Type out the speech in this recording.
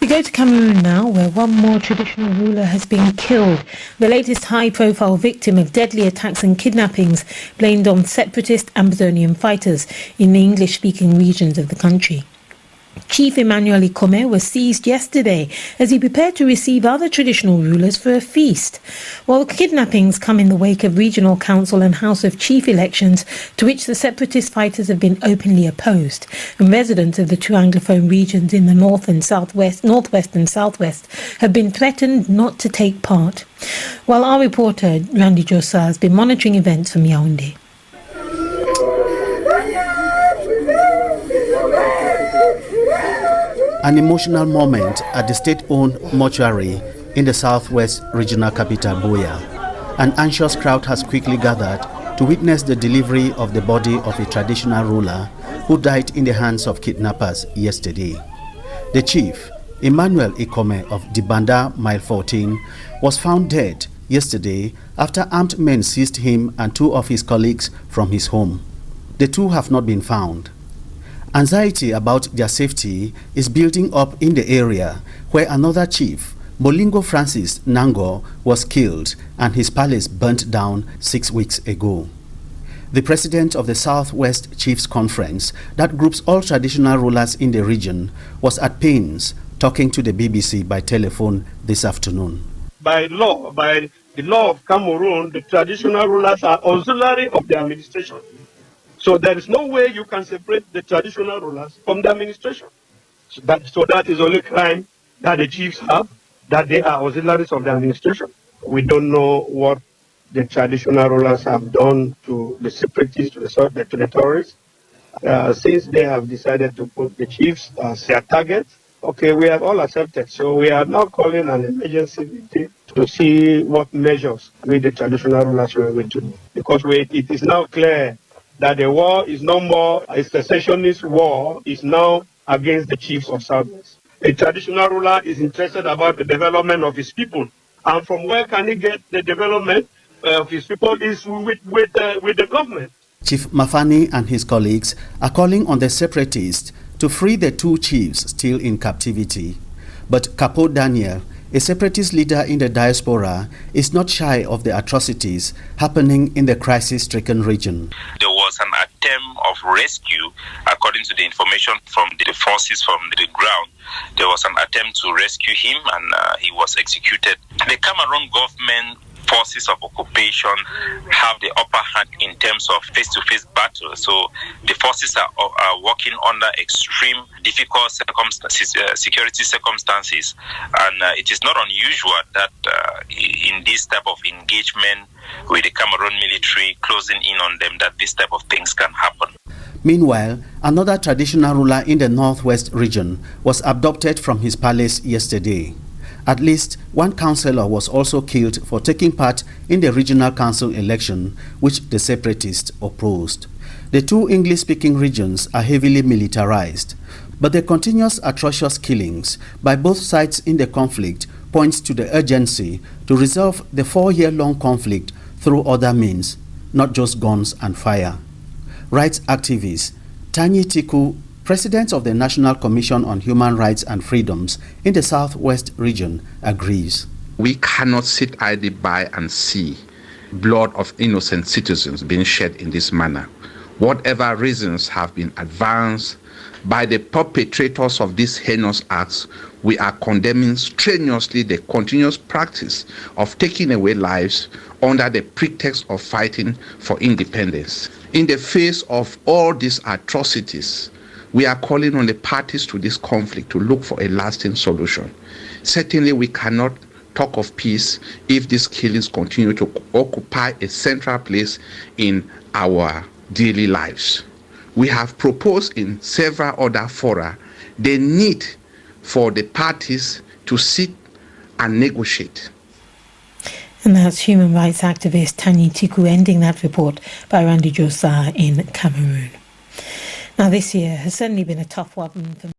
We go to Cameroon now, where one more traditional ruler has been killed. The latest high-profile victim of deadly attacks and kidnappings blamed on separatist Ambazonian fighters in the English-speaking regions of the country. Chief Emmanuel Ikome was seized yesterday as he prepared to receive other traditional rulers for a feast. While kidnappings come in the wake of regional council and House of Chief elections to which the separatist fighters have been openly opposed, and residents of the two Anglophone regions in the northwest and southwest have been threatened not to take part. While our reporter Randy Josa has been monitoring events from Yaoundé. An emotional moment at the state-owned mortuary in the southwest regional capital, Buea. An anxious crowd has quickly gathered to witness the delivery of the body of a traditional ruler who died in the hands of kidnappers yesterday. The chief, Emmanuel Ikome of Dibanda Mile 14, was found dead yesterday after armed men seized him and two of his colleagues from his home. The two have not been found. Anxiety about their safety is building up in the area where another chief, Molingo Francis Nango, was killed and his palace burnt down 6 weeks ago. The president of the Southwest Chiefs Conference, that groups all traditional rulers in the region, was at pains talking to the BBC by telephone this afternoon. By the law of Cameroon, the traditional rulers are auxiliary of the administration. So there is no way you can separate the traditional rulers from the administration. So that is the only crime that the chiefs have, that they are auxiliaries of the administration. We don't know what the traditional rulers have done to the separatists, to the terrorists. Since they have decided to put the chiefs as their target, okay, we have all accepted. So we are now calling an emergency meeting to see what measures with the traditional rulers we are going to do. Because it is now clear that the war is no more a secessionist war, is now against the chiefs of Southwest. A traditional ruler is interested about the development of his people. And from where can he get the development of his people is with the government. Chief Mafani and his colleagues are calling on the separatists to free the two chiefs still in captivity. But Capo Daniel, a separatist leader in the diaspora, is not shy of the atrocities happening in the crisis-stricken region. There was an attempt of rescue, according to the information from the forces from the ground. There was an attempt to rescue him and he was executed. The Cameroon government forces of occupation have the upper hand in terms of face-to-face battle. So the forces are working under extreme difficult security circumstances, and it is not unusual that in this type of engagement with the Cameroon military closing in on them, that this type of things can happen. Meanwhile, another traditional ruler in the northwest region was abducted from his palace yesterday. At least one councillor was also killed for taking part in the regional council election, which the separatists opposed. The two English-speaking regions are heavily militarized, but the continuous atrocious killings by both sides in the conflict points to the urgency to resolve the 4-year-long conflict through other means, not just guns and fire. Rights activist Tanyi Tiku, president of the National Commission on Human Rights and Freedoms in the Southwest region, agrees. We cannot sit idly by and see blood of innocent citizens being shed in this manner. Whatever reasons have been advanced by the perpetrators of these heinous acts, we are condemning strenuously the continuous practice of taking away lives under the pretext of fighting for independence. In the face of all these atrocities, we are calling on the parties to this conflict to look for a lasting solution. Certainly, we cannot talk of peace if these killings continue to occupy a central place in our daily lives. We have proposed in several other fora the need for the parties to sit and negotiate. And that's human rights activist Tanyi Tiku ending that report by Randy Josa in Cameroon. Now, this year has certainly been a tough one for